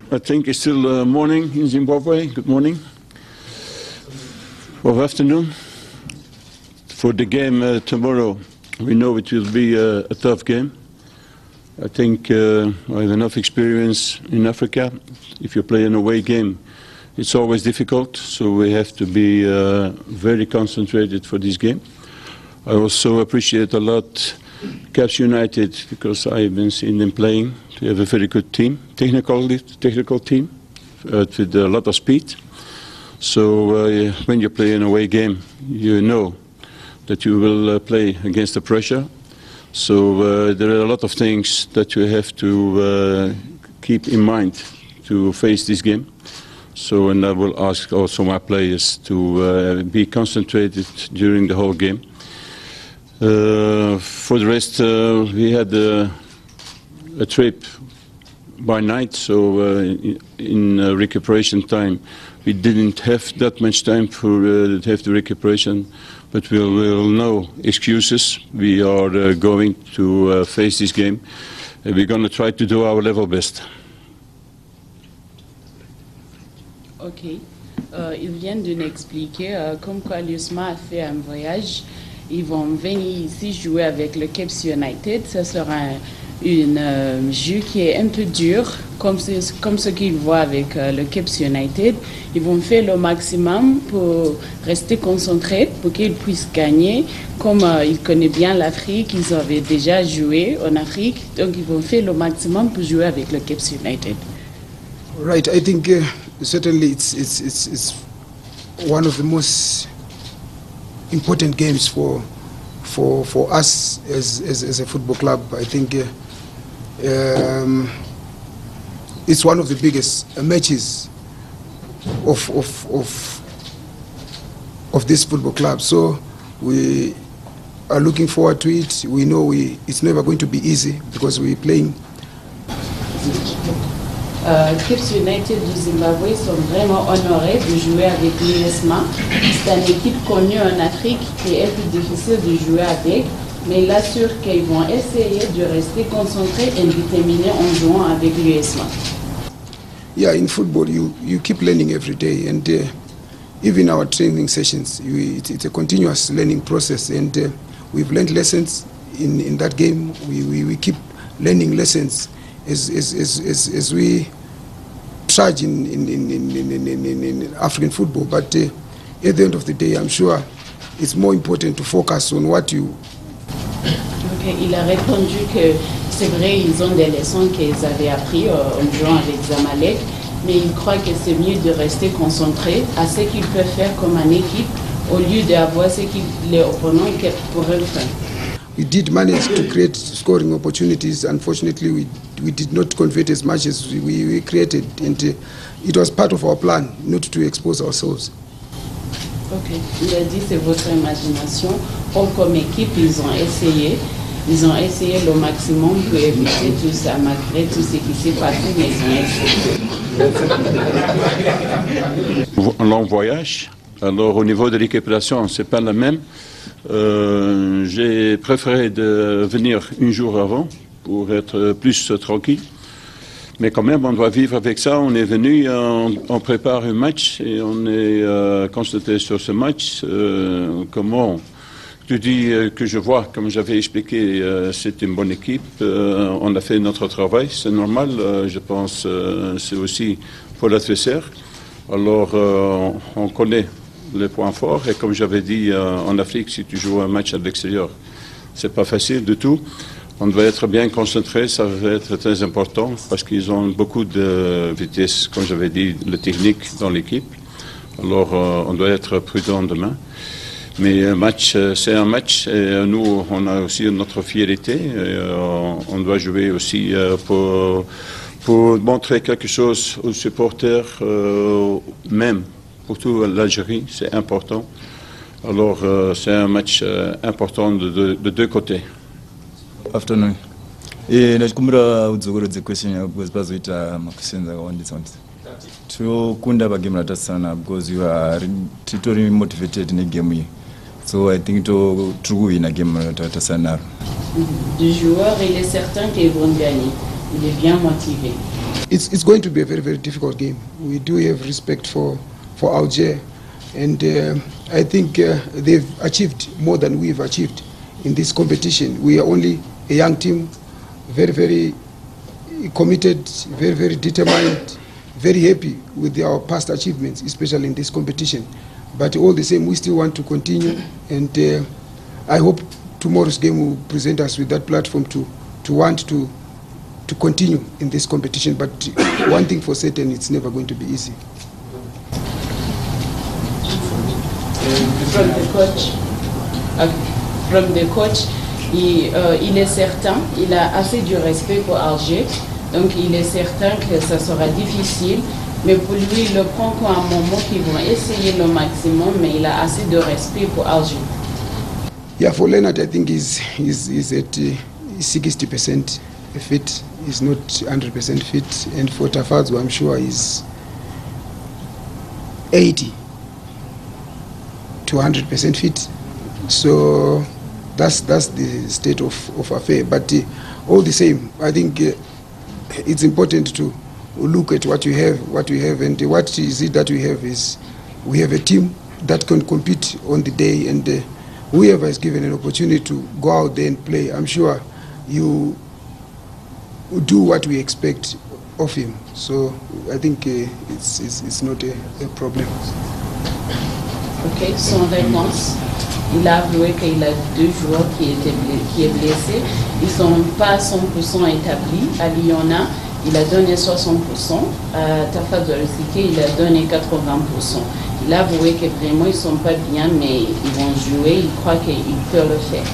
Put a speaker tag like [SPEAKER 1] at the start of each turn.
[SPEAKER 1] I think it's still morning in Zimbabwe. Good morning. Or afternoon. For the game tomorrow, we know it will be a tough game. I think I have enough experience in Africa. If you play an away game, it's always difficult, so we have to be very concentrated for this game. I also appreciate a lot Caps United because I've been seeing them playing. They have a very good team, technical team with a lot of speed. So when you play an away game, you know that you will play against the pressure. So there are a lot of things that you have to keep in mind to face this game. So, and I will ask also my players to be concentrated during the whole game. For the rest, we had a trip by night, so in recuperation time, we didn't have that much time for to have the recuperation, but we'll no excuses. We are going to face this game, and we're going to try to do our level best.
[SPEAKER 2] Ok. Ils viennent de nous expliquer comme quoi l'USMA a fait un voyage. Ils vont venir ici jouer avec le Caps United. Ce sera un jeu qui est un peu dur, comme ce qu'ils voient avec le Caps United. Ils vont faire le maximum pour rester concentrés, pour qu'ils puissent gagner. Comme ils connaissent bien l'Afrique, ils avaient déjà joué en Afrique. Donc ils vont faire le maximum pour jouer avec le Caps United.
[SPEAKER 3] Right, I think certainly it's one of the most important games for us as a football club. I think it's one of the biggest matches of this football club. So we are looking forward to it. We know it's never going to be easy because we're playing.
[SPEAKER 2] Caps United du Zimbabwe sont vraiment honorés de jouer avec l'USMA. C'est une équipe connue en Afrique qui est plus difficile de jouer avec, mais il assure qu'ils vont essayer de rester concentrés et déterminés en jouant avec l'USMA.
[SPEAKER 3] Yeah, in football you keep learning every day, and even our training sessions, it's a continuous learning process, and we've learned lessons in that game. We keep learning lessons as we trudge in African football, but at the end of the day, I'm sure it's more important to focus on what you.
[SPEAKER 2] Okay, il a répondu que c'est vrai, ils ont des leçons qu'ils avaient appris en jouant avec Zamalek, mais il croit que c'est mieux de rester concentré à ce qu'ils peuvent faire comme une équipe au lieu d'avoir ce que les opponents pourraient faire.
[SPEAKER 3] We did manage to create scoring opportunities. Unfortunately, we did not convert as much as we created, and it was part of our plan not to expose ourselves.
[SPEAKER 2] Ok, il a dit c'est votre imagination. Comme équipe, ils ont essayé le maximum pour éviter tout ça, malgré tout ce qui s'est passé, mais ils ont essayé.
[SPEAKER 1] Un long voyage. Alors au niveau de récupération, c'est pas la même. J'ai préféré de venir un jour avant pour être plus tranquille. Mais quand même, on doit vivre avec ça. On est venu, on prépare un match et on est concentré sur ce match. Comment tu dis que je vois, comme j'avais expliqué, c'est une bonne équipe. On a fait notre travail, c'est normal. Je pense c'est aussi pour l'adversaire. Alors, on connaît les points forts. Et comme j'avais dit, en Afrique, si tu joues un match à l'extérieur, c'est pas facile du tout. On doit être bien concentré, ça va être très important parce qu'ils ont beaucoup de vitesse, comme j'avais dit, le technique dans l'équipe. Alors, on doit être prudent demain. Mais un match, c'est un match et nous, on a aussi notre fierté. Et, on doit jouer aussi pour montrer quelque chose aux supporters, même pour toute l'Algérie, c'est important. Alors, c'est un match important de deux côtés.
[SPEAKER 4] Afternoon. Ndachikumbira udzokorodze question yako because pazoita maquestions akawandisa wandisa. Tinokunda pagame ratasana because titori motivated negame iyi. So I think tiri kuwina game ratasana naro.
[SPEAKER 2] Du joueur, il est certain qu'ils vont gagner. Il est bien motivé.
[SPEAKER 3] It's going to be a very, very difficult game. We do have respect for Alger, and I think they've achieved more than we've achieved in this competition. We are only a young team, very, very committed, very, very determined, very happy with our past achievements, especially in this competition. But all the same, we still want to continue, and I hope tomorrow's game will present us with that platform to want to continue in this competition. But one thing for certain, it's never going to be easy.
[SPEAKER 2] From the coach, il est certain, il a assez du respect pour Alger, donc il est certain que ça sera difficile, mais pour lui, il le prend comme un moment qu'ils vont essayer le maximum, mais il a assez de respect pour Alger.
[SPEAKER 3] Yeah, for Leonard, I think he's at 60% fit. He's not 100% fit, and for Tafadzwa, I'm sure he's 80 to 100% fit. So that's the state of affair. But all the same, I think it's important to look at what we have, and what is it that we have is we have a team that can compete on the day, and whoever is given an opportunity to go out there and play, I'm sure you do what we expect of him. So I think it's not a problem.
[SPEAKER 2] Ok, son réponse. Il a avoué qu'il a 2 joueurs qui est blessé. Ils ne sont pas 100% établis. À Lyonna, il a donné 60%. À Tafadzwa il a donné 80%. Il a avoué que vraiment ils ne sont pas bien, mais ils vont jouer. Il croit qu'il peut le faire.